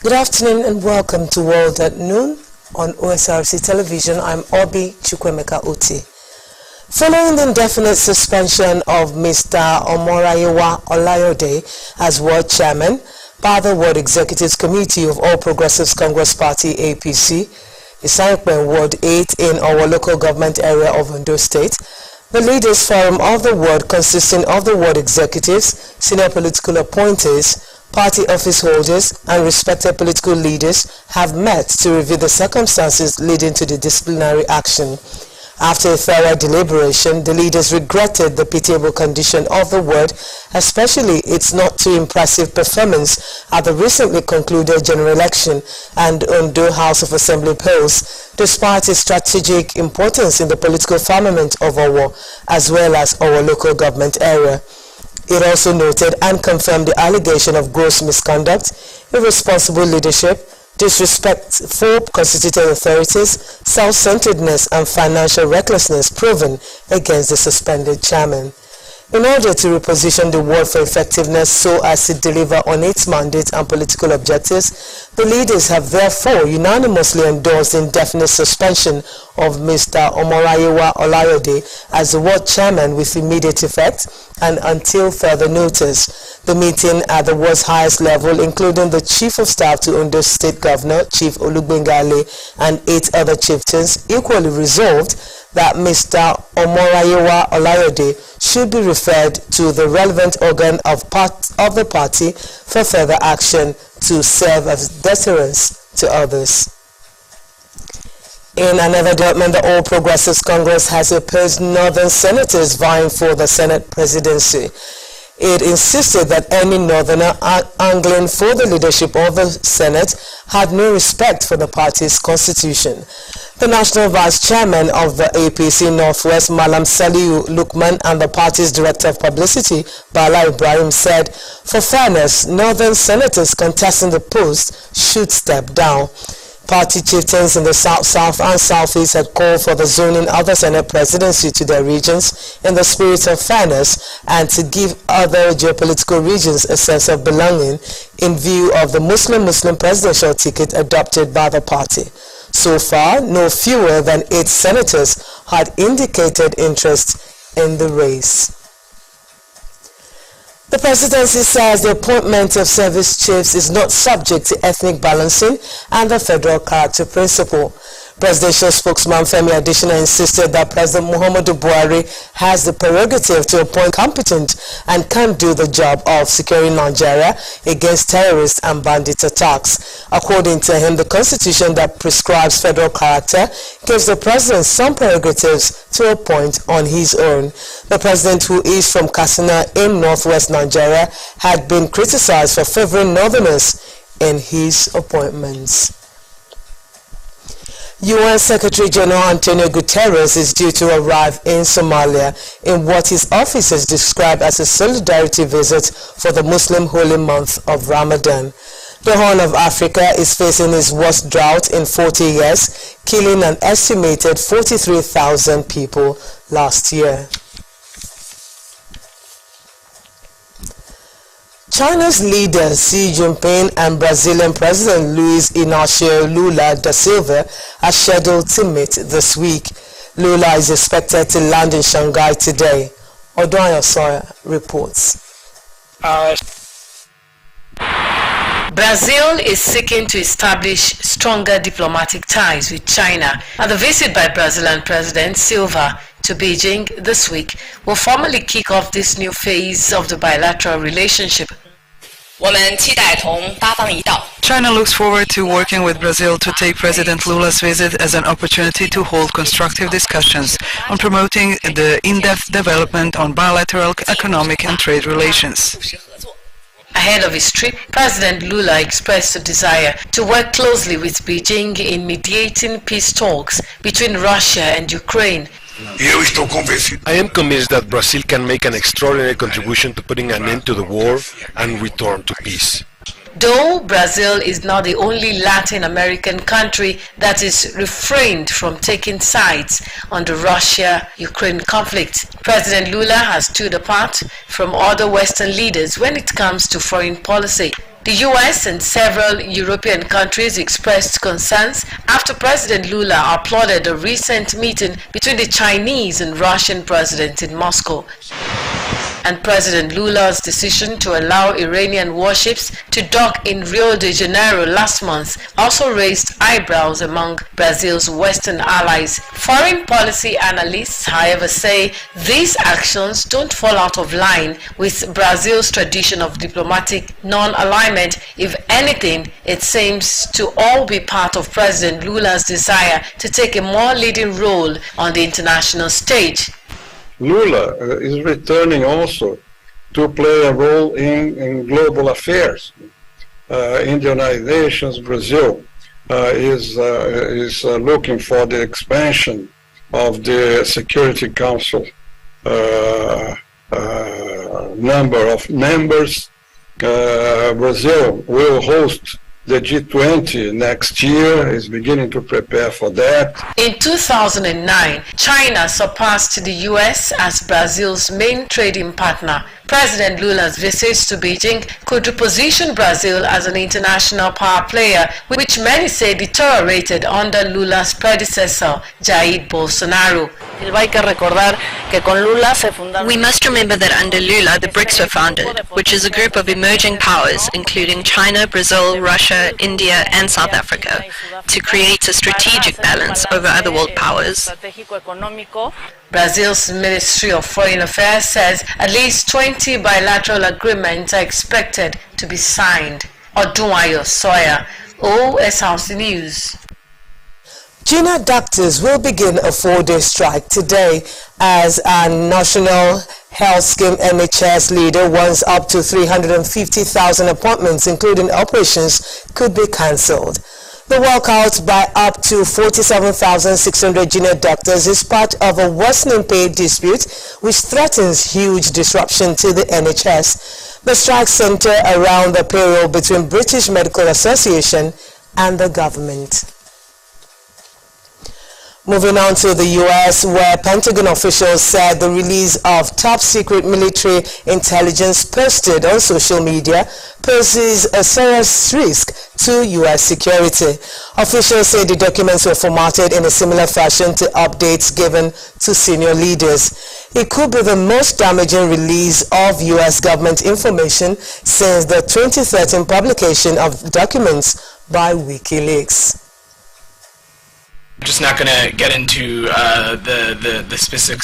Good afternoon and welcome to World at Noon on OSRC television. I'm Obi Chukwemeka Oti. Following the indefinite suspension of Mr. Omorayiwa Olayode as World Chairman by the World Executives Committee of All Progressives Congress Party APC, Isankpen Ward 8 in our local government area of Ondo State, the Leaders Forum of the World, consisting of the World Executives, senior political appointees, party office holders and respected political leaders have met to review the circumstances leading to the disciplinary action. After a thorough deliberation, the leaders regretted the pitiable condition of the ward, especially its not too impressive performance at the recently concluded general election and Ondo House of Assembly polls, despite its strategic importance in the political firmament of Owo as well as our local government area. It also noted and confirmed the allegation of gross misconduct, irresponsible leadership, disrespect for constituted authorities, self-centeredness and financial recklessness proven against the suspended chairman. In order to reposition the ward for effectiveness so as to deliver on its mandate and political objectives, the leaders have therefore unanimously endorsed the indefinite suspension of Mr. Omorayiwa Olayode as the ward chairman with immediate effect and until further notice. The meeting at the ward's highest level, including the Chief of Staff to Ondo State Governor, Chief Olugbengale, and 8 other chieftains, equally resolved that Mr. Omorayiwa Olayode should be referred to the relevant organ of the party for further action to serve as deterrence to others. In another development, the All Progressives Congress has opposed Northern senators vying for the Senate presidency. It insisted that any Northerner angling for the leadership of the Senate had no respect for the party's constitution. The National Vice Chairman of the APC Northwest, Malam Saliu Lukman, and the party's Director of Publicity, Bala Ibrahim, said, for fairness, Northern senators contesting the post should step down. Party chieftains in the South and Southeast had called for the zoning of the Senate presidency to their regions in the spirit of fairness and to give other geopolitical regions a sense of belonging in view of the Muslim-Muslim presidential ticket adopted by the party. So far, no fewer than 8 senators had indicated interest in the race. The presidency says the appointment of service chiefs is not subject to ethnic balancing and the federal character principle. Presidential spokesman Femi Adesina insisted that President Muhammadu Buhari has the prerogative to appoint competent and can do the job of securing Nigeria against terrorist and bandit attacks. According to him, the constitution that prescribes federal character gives the president some prerogatives to appoint on his own. The president, who is from Katsina in northwest Nigeria, had been criticized for favoring northerners in his appointments. UN Secretary General Antonio Guterres is due to arrive in Somalia in what his office has described as a solidarity visit for the Muslim holy month of Ramadan. The Horn of Africa is facing its worst drought in 40 years, killing an estimated 43,000 people last year. China's leader Xi Jinping and Brazilian President Luiz Inácio Lula da Silva are scheduled to meet this week. Lula is expected to land in Shanghai today. Odoyo Soya reports. Brazil is seeking to establish stronger diplomatic ties with China, and the visit by Brazilian President Silva to Beijing this week will formally kick off this new phase of the bilateral relationship. China looks forward to working with Brazil to take President Lula's visit as an opportunity to hold constructive discussions on promoting the in-depth development on bilateral economic and trade relations. Ahead of his trip, President Lula expressed a desire to work closely with Beijing in mediating peace talks between Russia and Ukraine. I am convinced that Brazil can make an extraordinary contribution to putting an end to the war and return to peace. Though Brazil is not the only Latin American country that is refrained from taking sides on the Russia-Ukraine conflict, President Lula has stood apart from other Western leaders when it comes to foreign policy. The US and several European countries expressed concerns after President Lula applauded a recent meeting between the Chinese and Russian presidents in Moscow. And President Lula's decision to allow Iranian warships to dock in Rio de Janeiro last month also raised eyebrows among Brazil's Western allies. Foreign policy analysts, however, say these actions don't fall out of line with Brazil's tradition of diplomatic non-alignment. If anything, it seems to all be part of President Lula's desire to take a more leading role on the international stage. Lula is returning also to play a role in global affairs. In the United Nations, Brazil is looking for the expansion of the Security Council number of members. Brazil will host the G20 next year, is beginning to prepare for that. In 2009, China surpassed the US as Brazil's main trading partner. President Lula's visits to Beijing could reposition Brazil as an international power player, which many say deteriorated under Lula's predecessor, Jair Bolsonaro. We must remember that under Lula, the BRICS were founded, which is a group of emerging powers, including China, Brazil, Russia, India, and South Africa, to create a strategic balance over other world powers. Brazil's Ministry of Foreign Affairs says at least 20 bilateral agreements are expected to be signed. Odunwayo Soya, OSRC News. Junior doctors will begin a 4-day strike today as a National Health Scheme NHS leader wants up to 350,000 appointments, including operations, could be cancelled. The walkout by up to 47,600 junior doctors is part of a worsening pay dispute which threatens huge disruption to the NHS. The strikes center around the payroll between British Medical Association and the government. Moving on to the U.S., where Pentagon officials said the release of top-secret military intelligence posted on social media poses a serious risk to U.S. security. Officials say the documents were formatted in a similar fashion to updates given to senior leaders. It could be the most damaging release of U.S. government information since the 2013 publication of documents by WikiLeaks. I'm just not going to get into the specifics